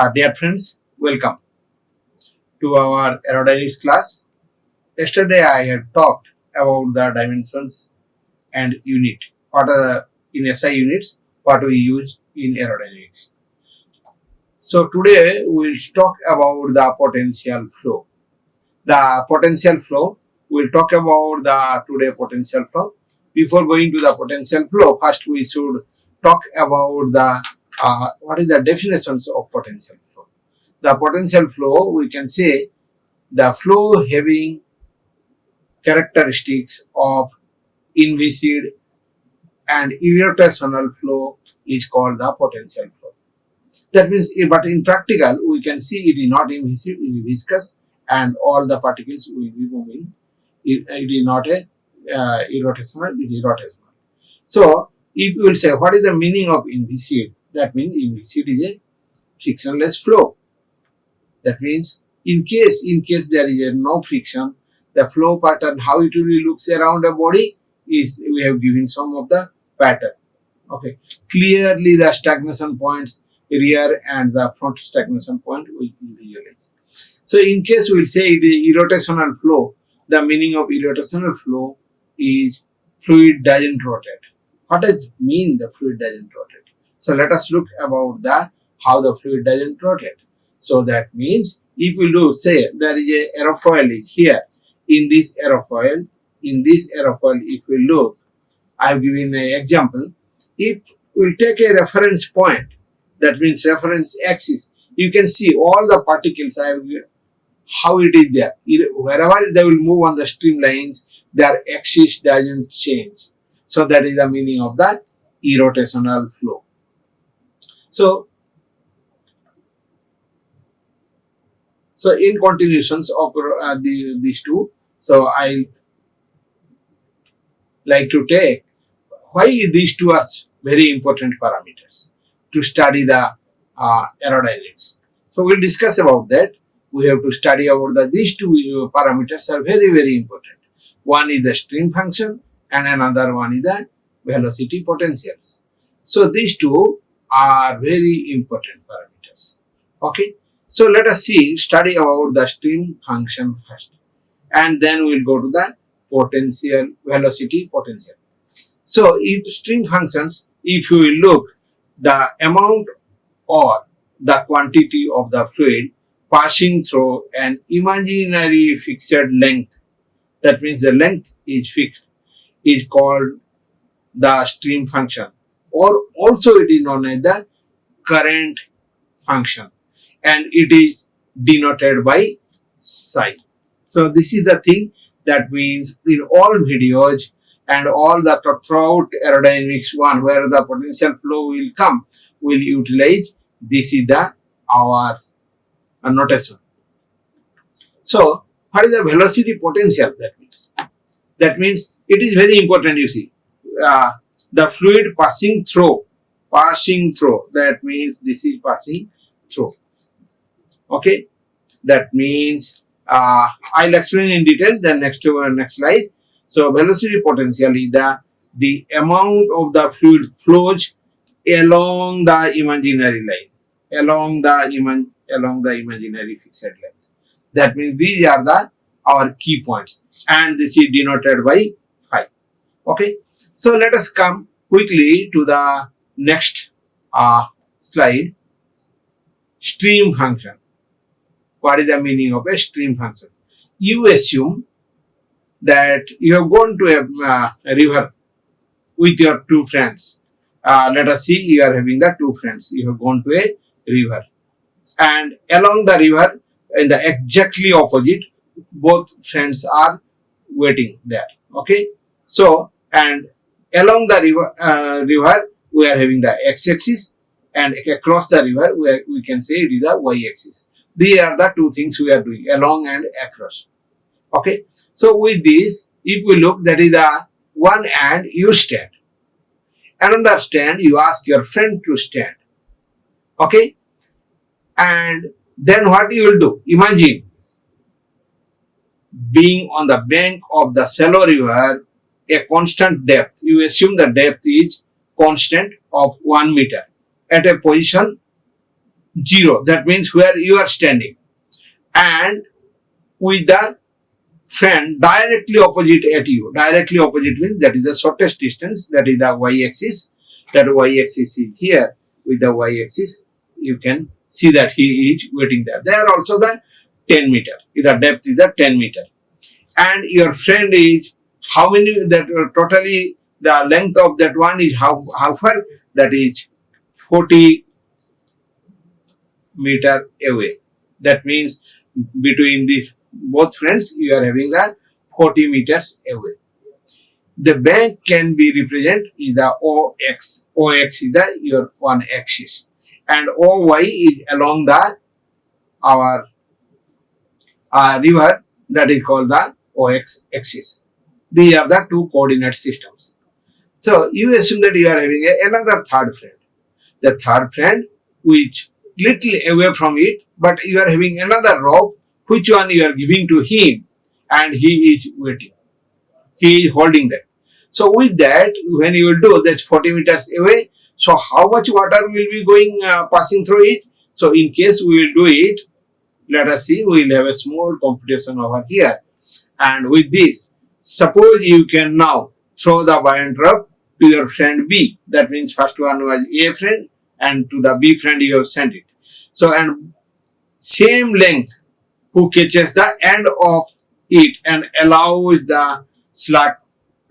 Dear friends, welcome to our aerodynamics class. Yesterday I had talked about the dimensions and unit. What are in SI units, what we use in aerodynamics. So today we will talk about the potential flow. The potential flow, we will talk about the today potential flow. Before going to the potential flow, first we should talk about the what is the definitions of potential flow. The potential flow, we can say the flow having characteristics of inviscid and irrotational flow is called the potential flow. That means, but in practical, we can see it is not inviscid, it is viscous, and all the particles will be moving. It is not a irrotational, it is rotational. So, if you will say, what is the meaning of inviscid? That means inviscid is a frictionless flow. That means in case there is no friction, the flow pattern, how it really looks around a body is, we have given some of the pattern. Okay, clearly the stagnation points, rear and the front stagnation point we visualize. So in case we will say it is irrotational flow, the meaning of irrotational flow is fluid doesn't rotate. What does it mean the fluid doesn't rotate? So let us look about the how the fluid doesn't rotate. So that means if we do say there is a aerofoil is here, in this aerofoil, if we look, I have given an example. If we take a reference point, that means reference axis, you can see all the particles how it is there. Wherever they will move on the streamlines, their axis doesn't change. So that is the meaning of that irrotational flow. So in continuations of these two, so I like to take why these two are very important parameters to study the aerodynamics. So we'll discuss about that. We have to study about these two parameters are very, very important. One is the stream function and another one is the velocity potentials. So these two are very important parameters. Okay. So let us study about the stream function first, and then we'll go to the potential, velocity potential. So if stream functions, if you will look, the amount or the quantity of the fluid passing through an imaginary fixed length, that means the length is fixed, is called the stream function, or also it is known as the current function, and it is denoted by psi. So this is the thing, that means in all videos and all the throughout aerodynamics one where the potential flow will come, will utilize this is the our notation. So what is the velocity potential? That means it is very important. You see, the fluid passing through. That means this is passing through. Okay, that means I'll explain in detail the next slide. So velocity potential is the amount of the fluid flows along the imaginary line, along the imaginary fixed length. That means these are our key points, and this is denoted by phi. Okay, so let us come quickly to the next slide. Stream function. What is the meaning of a stream function? You assume that you have gone to a river with your two friends. Let us see, you are having the two friends. You have gone to a river, and along the river, in the exactly opposite, both friends are waiting there. Okay, so and along the river, we are having the x-axis, and across the river, we can say it is the y-axis. These are the two things we are doing, along and across. Okay, so with this, if we look, that is the one end you stand, another stand you ask your friend to stand. Okay, and then what you will do? Imagine being on the bank of the shallow river, a constant depth. You assume the depth is constant of 1 meter at a position 0, that means where you are standing, and with the friend directly opposite at you. Directly opposite means that is the shortest distance, that is the y-axis. That y-axis is here. With the y-axis, you can see that he is waiting there. There also the 10 meter. The depth is the 10 meter. And your friend is how many, that totally the length of that one is how far? That is 40 meter away. That means between these both friends you are having a 40 meters away. The bank can be represented is the OX. OX is the your one axis, and OY is along the our river, that is called the OX axis. These are the two coordinate systems. So you assume that you are having another third friend. The third friend which little away from it, but you are having another rope, which one you are giving to him, and he is waiting. He is holding that. So with that, when you will do that's 40 meters away, so how much water will be going passing through it? So in case we will do it, let us see, we will have a small computation over here. And with this, suppose you can now throw the buoyant rope to your friend B. That means first one was A friend, and to the B friend you have sent it. So, and same length who catches the end of it and allows the slack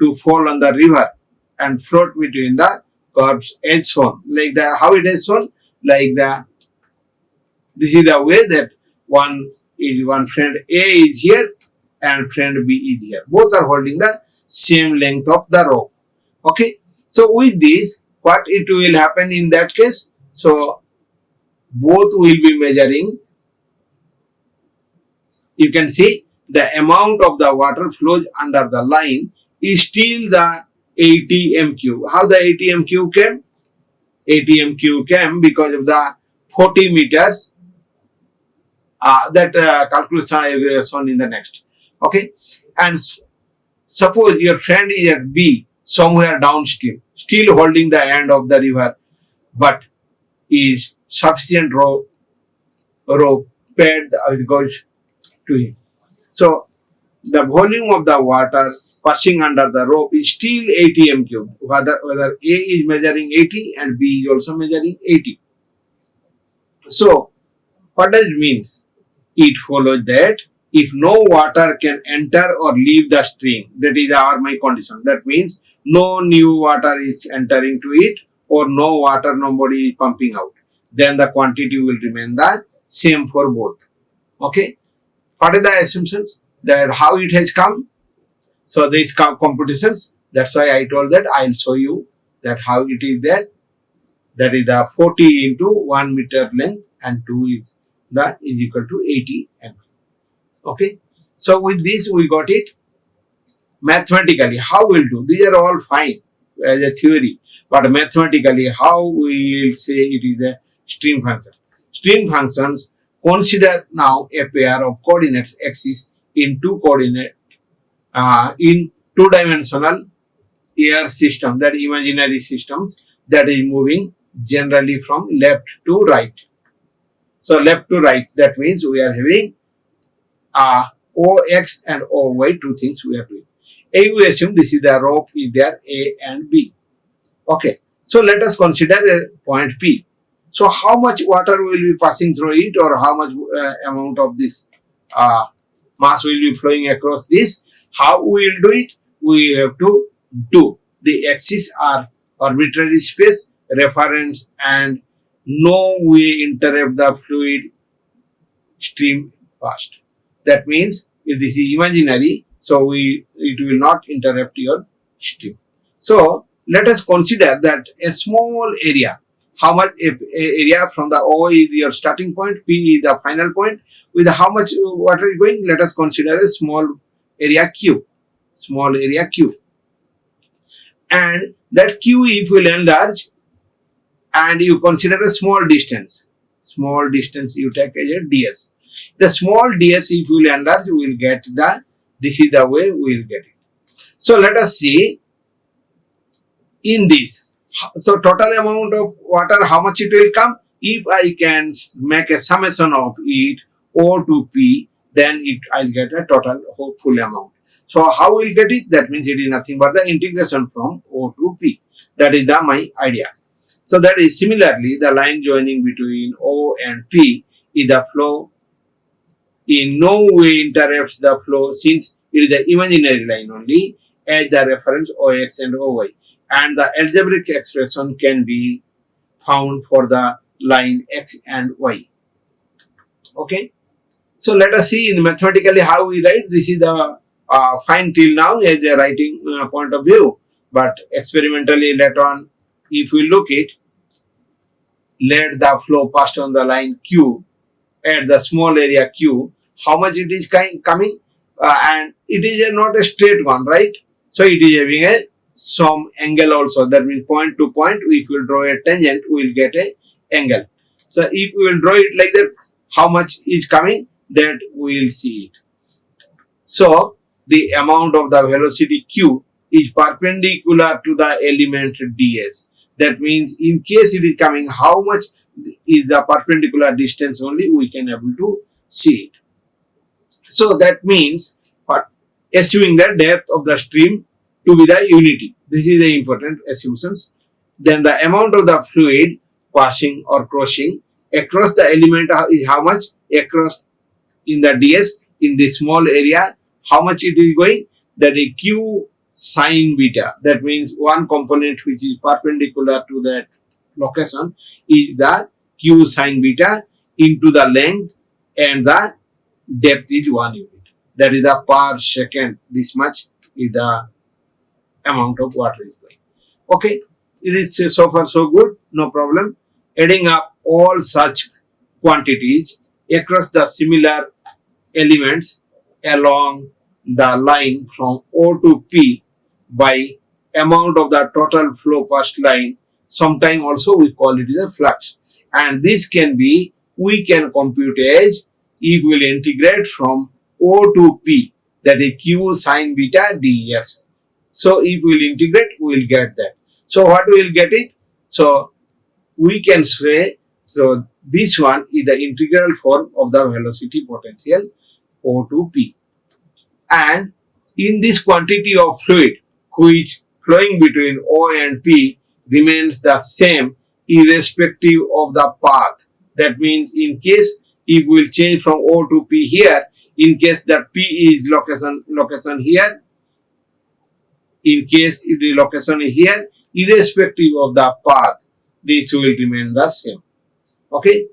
to fall on the river and float between the curves edge shown. Like the how it is shown, like the this is the way that one friend A is here and friend B is here. Both are holding the same length of the rope. Okay. So with this, what it will happen in that case? So both will be measuring. You can see the amount of the water flows under the line is still the 80 m3. How the 80 m3 came? 80 m3 came because of the 40 meters. That calculation I will shown in the next. Okay, and suppose your friend is at B somewhere downstream, still holding the end of the river, but is sufficient rope paid goes to him. So the volume of the water passing under the rope is still 80 m3. Whether A is measuring 80 and B is also measuring 80. So what does it means? It follows that if no water can enter or leave the stream, that is my condition. That means no new water is entering to it, or no water nobody is pumping out. Then the quantity will remain the same for both. Okay. What are the assumptions? That how it has come? So these computations. That's why I told that I'll show you that how it is there. That is the 40 into 1 meter length and 2 is equal to 80 m. Okay. So with this we got it. Mathematically, how we'll do? These are all fine as a theory, but mathematically, how we will say it is a stream function. Stream functions consider now a pair of coordinates axis in in two-dimensional air system, that imaginary systems that is moving generally from left to right. So left to right, that means we are having OX and OY, two things we are doing. A, we assume this is the rope is there, A and B. Okay. So let us consider a point P. So how much water will be passing through it, or how much amount of this mass will be flowing across this? How we will do it? We have to do the axis are arbitrary space, reference, and no way interrupt the fluid stream fast. That means if this is imaginary, so it will not interrupt your stream. So let us consider that a small area. How much area from the O is your starting point, P is the final point. With how much water is going, let us consider a small area Q. Small area Q. And that Q if will enlarge and you consider a small distance. Small distance you take as a ds. The small ds if you will enlarge, we will get this is the way we will get it. So let us see in this. So total amount of water, how much it will come? if I can make a summation of it O to P, then I'll get a total full amount. So how we'll get it? That means it is nothing but the integration from O to P. That is my idea. So that is similarly the line joining between O and P is the flow in no way interrupts the flow since it is the imaginary line only as the reference OX and OY. And the algebraic expression can be found for the line X and Y. Okay. So let us see in mathematically how we write. This is the fine till now as a writing point of view. But experimentally later on, if we look it, let the flow pass on the line Q at the small area Q, how much it is coming, and it is not a straight one, right? So it is having a some angle also. That means point to point, if we will draw a tangent, we will get a angle. So if we will draw it like that, how much is coming, that we will see it. So the amount of the velocity Q is perpendicular to the element ds. That means in case it is coming, how much is the perpendicular distance only we can able to see it. So that means assuming the depth of the stream to be the unity. This is the important assumptions. Then the amount of the fluid passing or crossing across the element is how much across in the ds in the small area, how much it is going, that is q sine beta. That means one component which is perpendicular to that location is the q sine beta into the length, and the depth is 1 unit. That is the per second. This much is the amount of water is going. Okay, it is so far so good, no problem. Adding up all such quantities across the similar elements along the line from O to P by amount of the total flow past line. Sometime also we call it the flux, and this can be, we can compute as if we will integrate from O to P, that is q sine beta ds. So if we will integrate, we will get that. So what we will get it? So we can say, so this one is the integral form of the velocity potential O to P. And in this quantity of fluid which flowing between O and P remains the same irrespective of the path. That means in case if we will change from O to P here, in case that P is location here, in case the location is here, irrespective of the path, this will remain the same. Okay.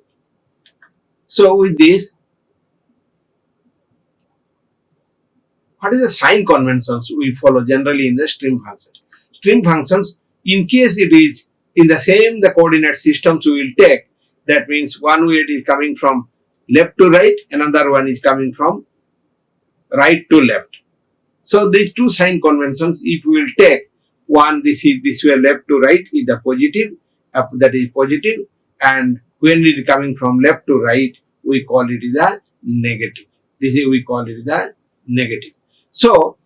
So with this, what is the sign conventions we follow generally in the stream functions? Stream functions, in case it is in the same the coordinate systems we will take, that means one way it is coming from left to right, another one is coming from right to left. So these two sign conventions, if we will take one, this is this way left to right is the positive, that is positive, and when it is coming from left to right, we call it the negative. This is we call it the negative. So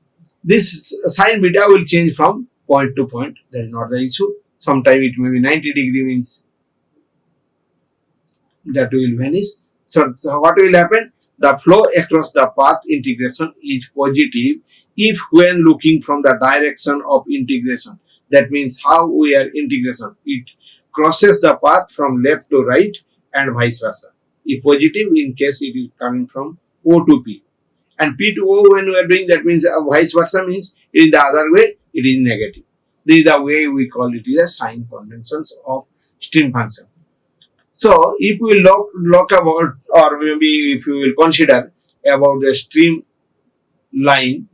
this sine beta will change from point to point. That is not the issue. Sometime it may be 90 degree, means that will vanish. So what will happen? The flow across the path integration is positive if when looking from the direction of integration. That means how we are integration. It crosses the path from left to right and vice versa. If positive, in case it is coming from O to P. And P to O when we are doing, that means vice versa, means it is the other way, it is negative. This is the way we call it the sign conventions of stream function. So if we look about, or maybe if you will consider about the stream line,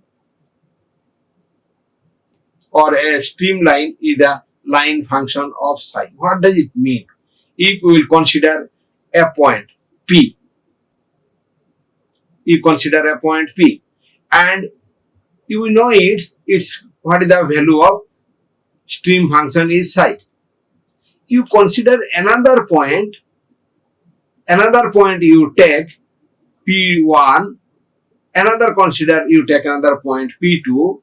or a streamline is the line function of psi. What does it mean? If we will consider a point P, you consider a point P, and you will know it's what is the value of stream function is psi. You consider another point you take P1, another consider you take another point P2,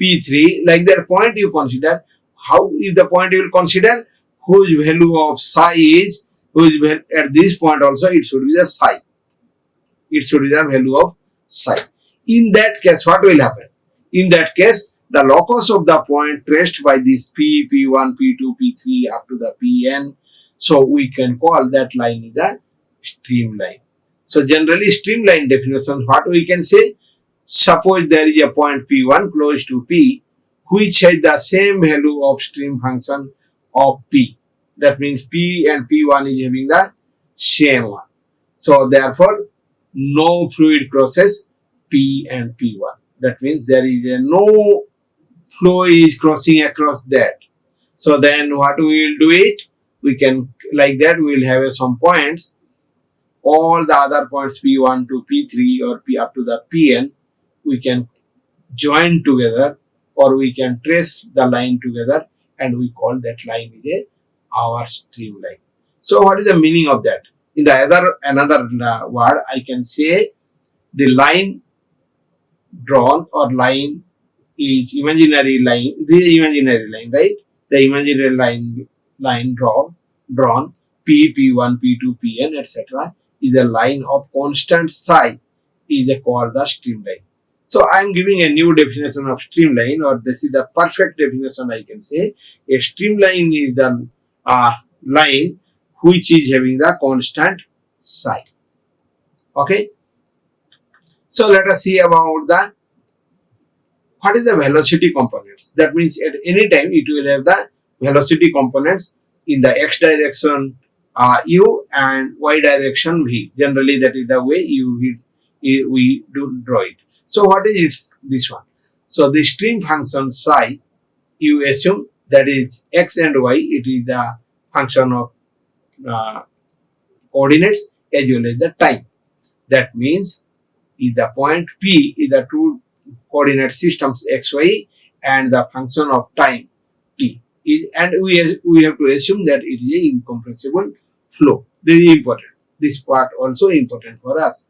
P3, like that point you consider. How is the point you will consider? Whose value of psi is at this point also it should be the psi. It should be the value of psi. In that case, what will happen? In that case, the locus of the point traced by this P, P1, P2, P3 up to the Pn. So we can call that line is the streamline. So generally streamline definition, what we can say? Suppose there is a point P1 close to P which has the same value of stream function of P. That means P and P1 is having the same one. So therefore, no fluid crosses P and P1. That means there is no flow is crossing across that. So then what we will do it? We can, like that, we will have some points. All the other points P1 to P3 or P up to the Pn, we can join together or we can trace the line together and we call that line is our streamline. So what is the meaning of that? In the another word, I can say the line drawn or line is imaginary line. This is imaginary line, right? The imaginary line drawn P, P1, P2, Pn, etc. is a line of constant psi is called the streamline. So I am giving a new definition of streamline, or this is the perfect definition I can say. A streamline is the line which is having the constant psi. Okay. So let us see about the what is the velocity components. That means at any time it will have the velocity components in the x direction u and y direction v. Generally that is the way we do draw it. So what is it? This one. So the stream function psi, you assume that is x and y. It is the function of coordinates as well as the time. That means is the point P is the two coordinate systems xy and the function of time t is, and we have to assume that it is an incompressible flow. This is important. This part also important for us.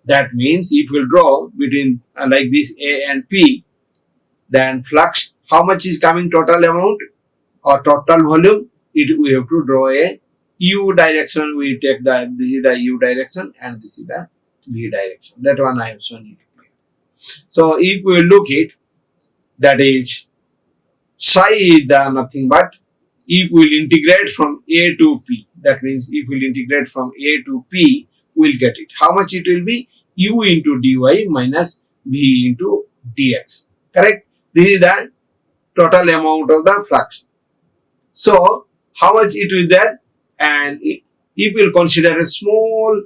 That means if we draw between like this A and P, then flux, how much is coming total amount or total volume? We have to draw a u direction. We take this is the u direction and this is the v direction. That one I have shown you. So if we look it, that is psi is the nothing but if we will integrate from A to P. That means if we will integrate from A to P, we will get it. How much it will be? U into dy minus v into dx. Correct? This is the total amount of the flux. So how much it will there? And if we will consider a small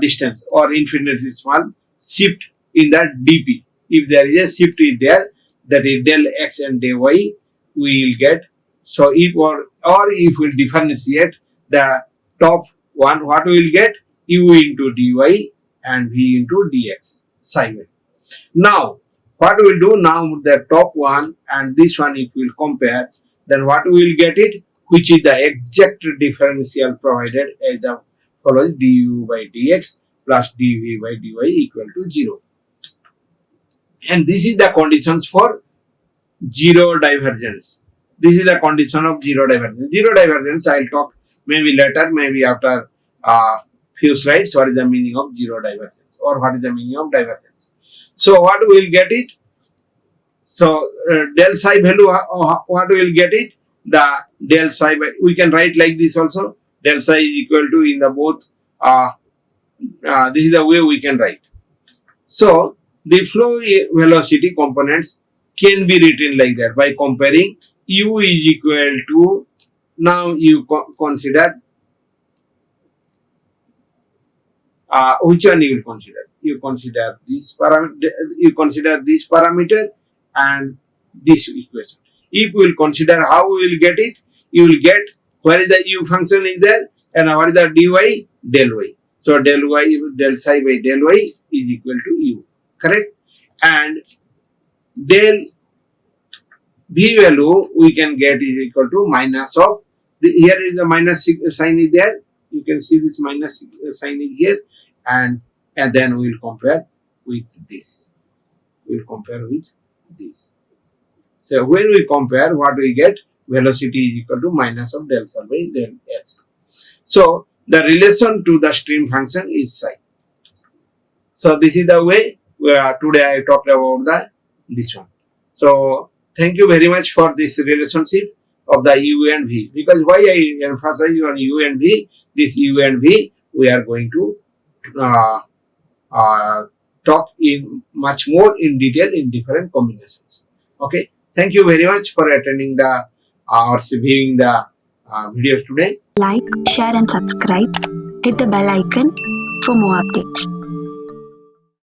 distance or infinitely small shift in that dp, if there is a shift is there, that is del x and del y, we will get. So if or if we differentiate the top one, what we will get? U into dy and v into dx psi way. Now what we will do now, the top one and this one if we will compare, then what we will get it, which is the exact differential provided as the follows: du by dx plus dv by dy equal to 0. And this is the conditions for zero divergence. This is the condition of zero divergence. Zero divergence I will talk maybe later, maybe after few slides, what is the meaning of zero divergence or what is the meaning of divergence. So what we will get it? So del psi value, what we will get it? The del psi by, we can write like this also. Del psi is equal to in the both, this is the way we can write. So the flow velocity components can be written like that by comparing u is equal to, now you consider which one you will consider? You consider this parameter and this equation. If we will consider how we will get it, you will get where is the u function is there and what is the dy del y. So del psi by del y is equal to u, correct? And del v value we can get is equal to minus of, here is the minus sign is there. You can see this minus sign is here, and then we will compare with this. We will compare with this. So when we compare, what we get? Velocity is equal to minus of del psi by del x. So the relation to the stream function is psi. So this is the way today I talked about this one. So thank you very much for this relationship of the U and V, because why I emphasize on U and V, this U and V we are going to uh, talk in much more in detail in different combinations. Okay, thank you very much for attending the or viewing the videos today. Like, share and subscribe. Hit the bell icon for more updates.